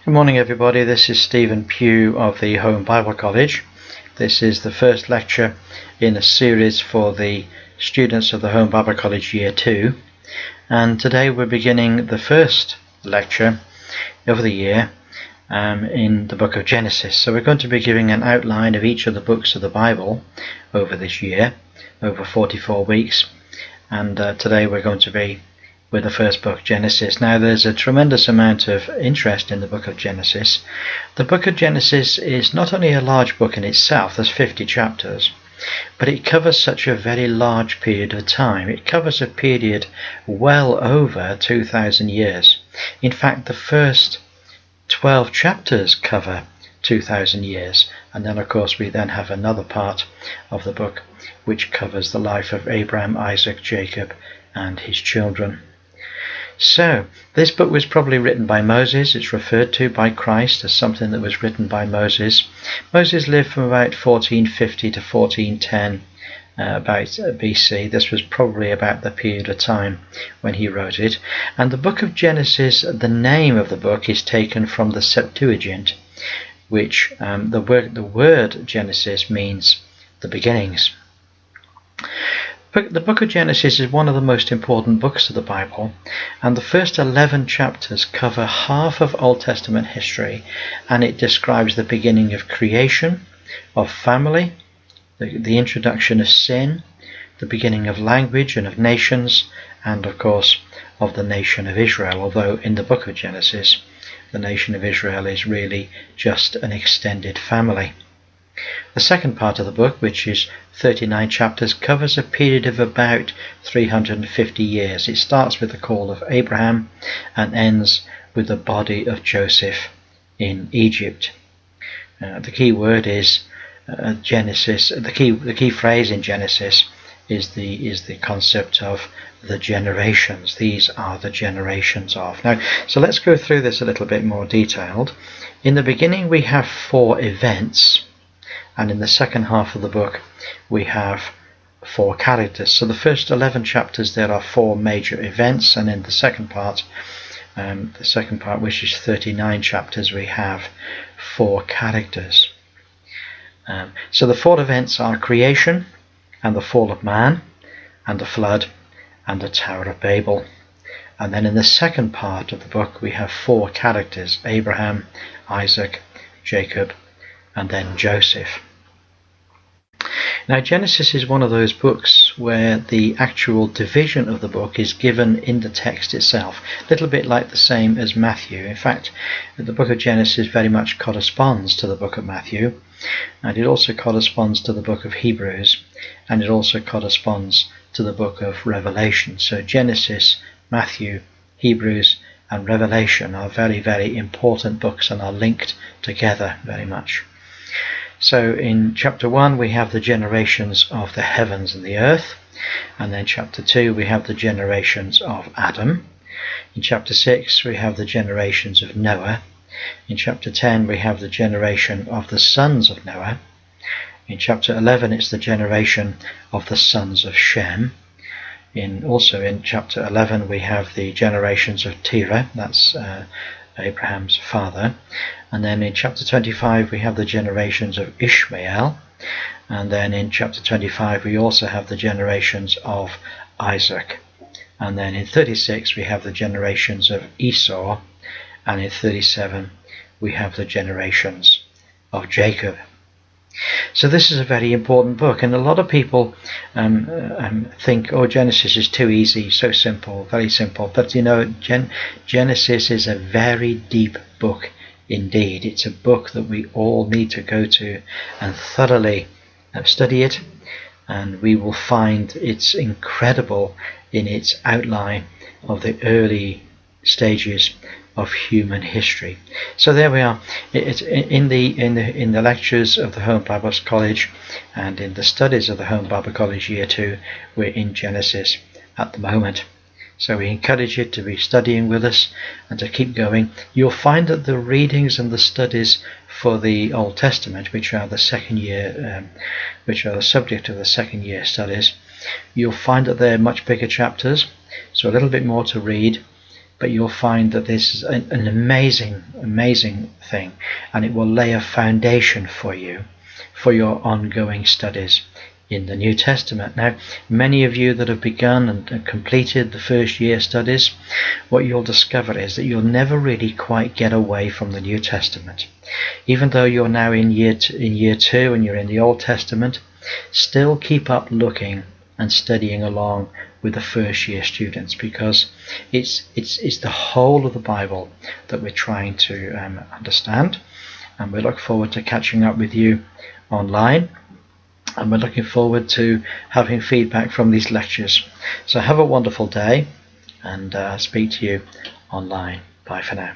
Good morning everybody, this is Stephen Pugh of the Home Bible College. This is the first lecture in a series for the students of the Home Bible College Year 2, and today we're beginning the first lecture of the year in the book of Genesis. So we're going to be giving an outline of each of the books of the Bible over this year, over 44 weeks, and today we're going to be with the first book, Genesis. Now there's a tremendous amount of interest in the book of Genesis. The book of Genesis is not only a large book in itself, there's 50 chapters, but it covers such a very large period of time. It covers a period well over 2,000 years. In fact, the first 12 chapters cover 2,000 years, and then of course we then have another part of the book which covers the life of Abraham, Isaac, Jacob and his children. So, this book was probably written by Moses. It's referred to by Christ as something that was written by Moses. Moses lived from about 1450 to 1410 about BC. This was probably about the period of time when he wrote it. And the book of Genesis, the name of the book is taken from the Septuagint, which the word Genesis means the beginnings. The book of Genesis is one of the most important books of the Bible, and the first 11 chapters cover half of Old Testament history, and it describes the beginning of creation, of family, the introduction of sin, the beginning of language and of nations, and of course of the nation of Israel, although in the book of Genesis the nation of Israel is really just an extended family. The second part of the book, which is 39 chapters, covers a period of about 350 years. It starts with the call of Abraham and ends with the body of Joseph in Egypt. The key word is Genesis. The key phrase in Genesis is the concept of the generations. These are the generations of. Now, so let's go through this a little bit more detailed. In the beginning we have 4 events. And in the second half of the book we have 4 characters. So the first 11 chapters there are 4 major events, and in the second part which is 39 chapters, we have 4 characters. So the 4 events are creation and the fall of man and the flood and the Tower of Babel. And then in the second part of the book we have 4 characters: Abraham, Isaac, Jacob and then Joseph. Now Genesis is one of those books where the actual division of the book is given in the text itself, a little bit like the same as Matthew. In fact, the book of Genesis very much corresponds to the book of Matthew, and it also corresponds to the book of Hebrews, and it also corresponds to the book of Revelation. So Genesis, Matthew, Hebrews and Revelation are very, very important books and are linked together very much. So in chapter 1 we have the generations of the heavens and the earth, and then chapter 2 we have the generations of Adam. In chapter 6 we have the generations of Noah. In chapter 10 we have the generation of the sons of Noah. In chapter 11 it's the generation of the sons of Shem. Also in chapter 11 we have the generations of Terah, that's Abraham's father. And then in chapter 25 we have the generations of Ishmael, and then in chapter 25 we also have the generations of Isaac, and then in 36 we have the generations of Esau, and in 37 we have the generations of Jacob. So this is a very important book, and a lot of people think, oh, Genesis is too easy, so simple, very simple. But you know, Genesis is a very deep book indeed. It's a book that we all need to go to and thoroughly study it, and we will find it's incredible in its outline of the early stages of human history. So there we are. It's in the lectures of the Home Bible College and in the studies of the Home Bible College Year 2, we're in Genesis at the moment. So we encourage you to be studying with us and to keep going. You'll find that the readings and the studies for the Old Testament, which are the second year, which are the subject of the second year studies, you'll find that they're much bigger chapters, so a little bit more to read. but you'll find that this is an amazing thing, and it will lay a foundation for you for your ongoing studies in the New Testament. Now, many of you that have begun and completed the first year studies, what you'll discover is that you'll never really quite get away from the New Testament. Even though you're now in year two and you're in the Old Testament, still keep up looking and studying along with the first year students, because it's the whole of the Bible that we're trying to understand. And we look forward to catching up with you online, and we're looking forward to having feedback from these lectures. So have a wonderful day, and speak to you online. Bye for now.